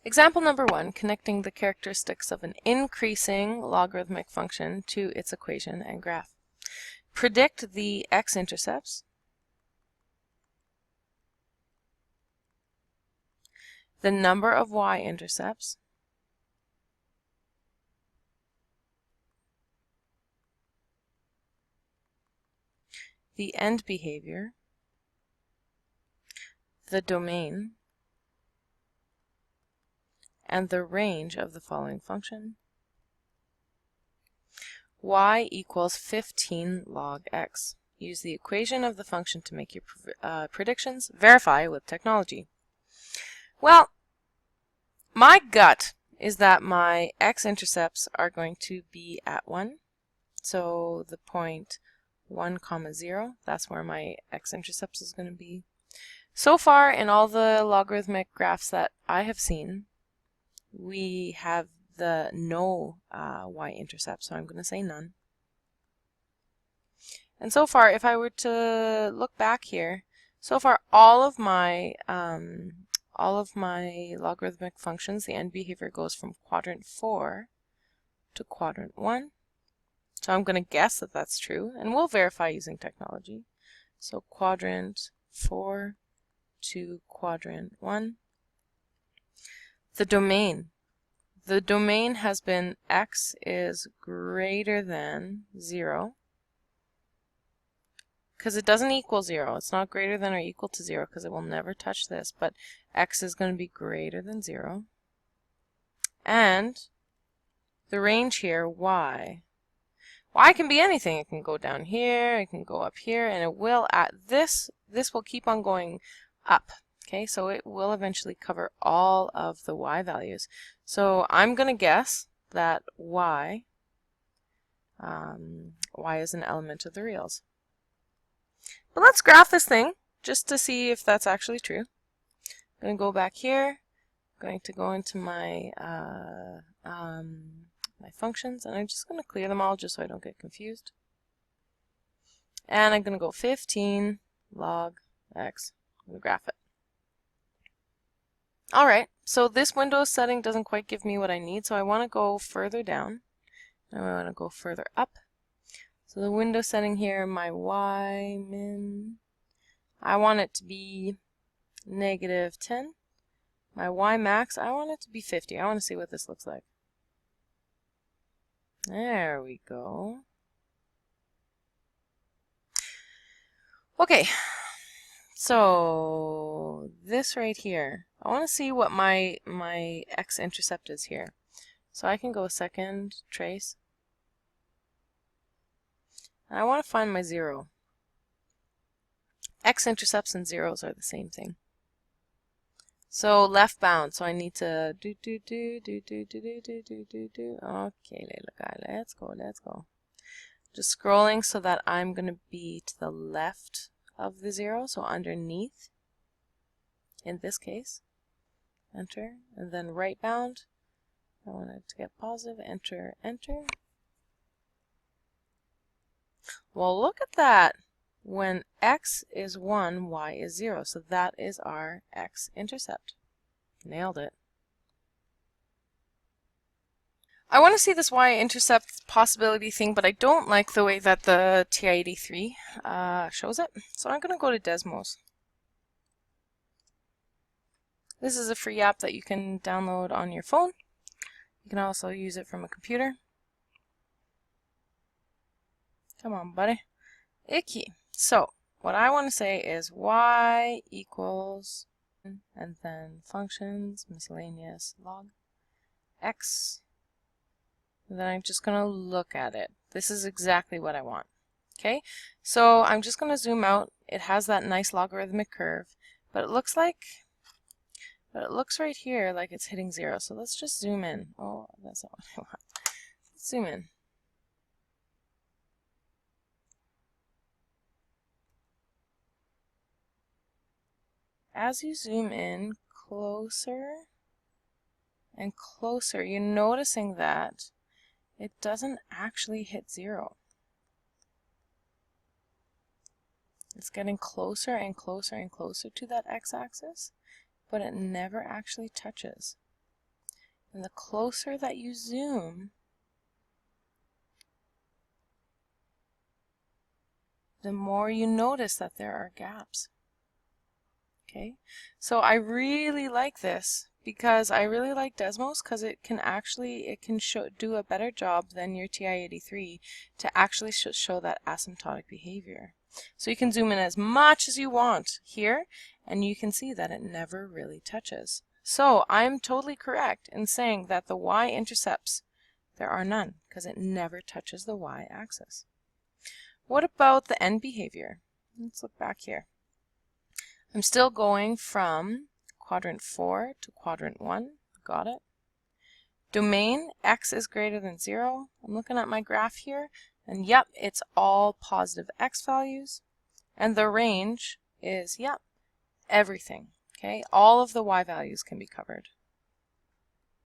Example number 1, connecting the characteristics of an increasing logarithmic function to its equation and graph. Predict the x-intercepts, the number of y-intercepts, the end behavior, the domain, and the range of the following function. Y equals 15 log x. Use the equation of the function to make your predictions. Verify with technology. Well, my gut is that my x-intercepts are going to be at 1. So the point 1, 0, that's where my x-intercepts is going to be. So far in all the logarithmic graphs that I have seen, we have the no y-intercept, so I'm going to say none. And so far, if I were to look back here, so far all of my logarithmic functions, the end behavior goes from quadrant 4 to quadrant 1. So I'm going to guess that that's true, and we'll verify using technology. So quadrant 4 to quadrant 1. The domain. The domain has been x is greater than 0, because it doesn't equal 0. It's not greater than or equal to 0 because it will never touch this, but x is going to be greater than 0. And the range here, y. Y can be anything. It can go down here, it can go up here, and it will at this will keep on going up. Okay, so it will eventually cover all of the y values. So I'm going to guess that y is an element of the reals. But let's graph this thing just to see if that's actually true. I'm going to go back here. I'm going to go into my my functions, and I'm just going to clear them all just so I don't get confused. And I'm going to go 15 log x. I'm going to graph it. Alright, so this Windows setting doesn't quite give me what I need, so I want to go further down. I want to go further up. So the Windows setting here, my y min, I want it to be -10. My y max, I want it to be 50. I want to see what this looks like. There we go. Okay, so this right here, I want to see what my x-intercept is here. So I can go second trace. And I want to find my 0. X-intercepts and zeros are the same thing. So left bound, so I need to do. Okay, let's go. Just scrolling so that I'm going to be to the left of the 0, so underneath, in this case. Enter, and then right bound. I want it to get positive, enter, enter. Well, look at that. When x is 1, y is 0. So that is our x-intercept. Nailed it. I want to see this y-intercept possibility thing, but I don't like the way that the TI-83 shows it. So I'm going to go to Desmos. This is a free app that you can download on your phone. You can also use it from a computer. Come on, buddy. Icky. So what I want to say is y equals, and then functions, miscellaneous log x. And then I'm just going to look at it. This is exactly what I want. Okay, so I'm just going to zoom out. It has that nice logarithmic curve, but it looks right here like it's hitting 0. So let's just zoom in. Oh, that's not what I want. Let's zoom in. As you zoom in closer and closer, you're noticing that it doesn't actually hit 0. It's getting closer and closer and closer to that x-axis, but it never actually touches. And the closer that you zoom, the more you notice that there are gaps. Okay, so I really like this because I really like Desmos because it can do a better job than your TI-83 to actually show that asymptotic behavior. So you can zoom in as much as you want here, and you can see that it never really touches. So I'm totally correct in saying that the y-intercepts, there are none because it never touches the y-axis. What about the end behavior? Let's look back here. I'm still going from quadrant 4 to quadrant 1. Got it? Domain, x is greater than 0. I'm looking at my graph here, and yep, it's all positive x values. And the range is, yep, everything. Okay, all of the y values can be covered.